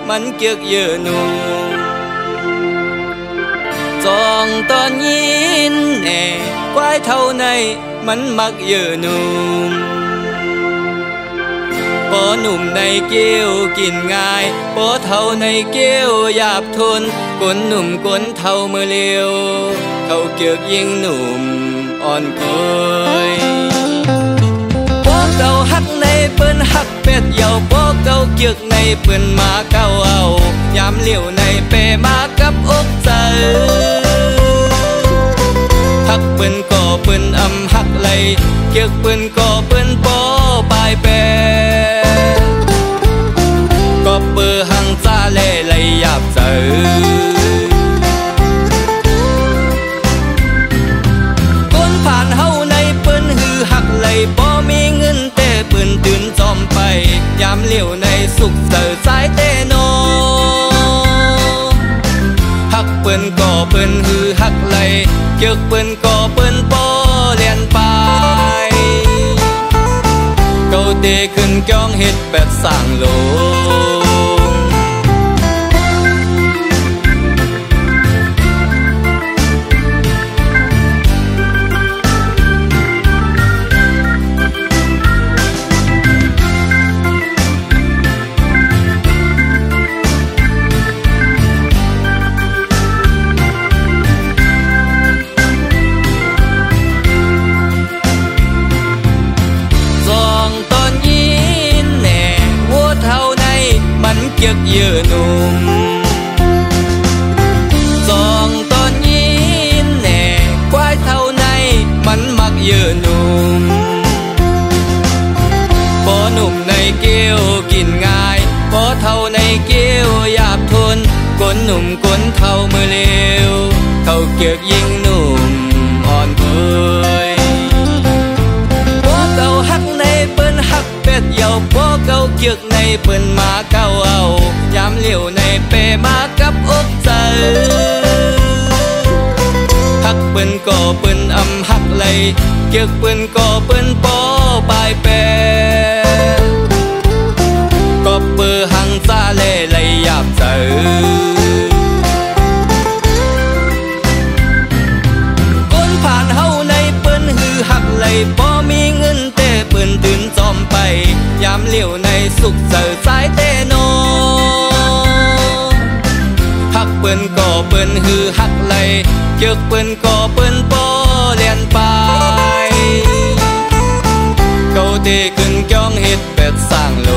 มันเกียกเยอะหนูจองตอนยินแน่ควายเท่าในมันมักเยอะหนูปอหนุ่มในเกี้ยวกินง่ายปอเท่าในเกี้ยวหยาบทนกนหนุ่มกนเท่าเมื่อเลี้ยวเขาเกียกยิ่งหนุ่มอ่อนเคยปอเก่าหักในเปิ้นหักเป็ดเยาปอเก่าเกียกในเปิ้นมาเก่าเอายามเลี้ยวในเปมากับอกใจหักเปิ้นก่อเปิ้นหักไหลเกียกเปิ้นก่อเปิ้นปอปลายแปก็เปื้อหังจ้าเล่ไหลหยาบเจอคนผ่านเฮาในเปิ้นหือหักไหลบ่มีเงินแต่เปิ้นตื่นจอมไปยามเลี้ยวในสุขเจอสายเตโนหักเปิ้นก็เปิ้นหือหักไหลเกียกเปิ้นก็เปิ้นปอเลียนไปเกาเตขึ้นก้องเฮ็ดแปดสร้างโลเกียกเยอะหนุ่มจองตอนยินแน่ควายเท่าในมันมักเยอะหนุ่มปอหนุ่มในเกี้ยวกินง่ายปอเท่าในเกี้ยวหยาบทนกนหนุ่มกนเท่าเมื่อเลี้ยวเขาเกียกยิ่งหนุ่มอ่อนเคยปอเก่าหักในเปิ้นหักเป็ดเยาปอเก่าเกียกในเปิ้นมาเก่าเอายามเลี้ยวในเปมากับอกใจหักเปิ้นก็เปิ้นหักไหลเกียกเปิ้นก็เปิ้นปอปลายแปก็เปื้อหังจ้าเล่ไหลหยาบเจอคนผ่านเฮาในเปิ้นหือหักไหลบ่มีเงินแต่เปิ้นตื่นจอมไปยามเลี้ยวในสุขเจอสายเตโนหักเปิ้นก็เปิ้นหือหักไหลเกียกเปิ้นก็เปิ้นปอเลียนไปเกาเตขึ้นก้องเฮ็ดเป็ดสร้างโล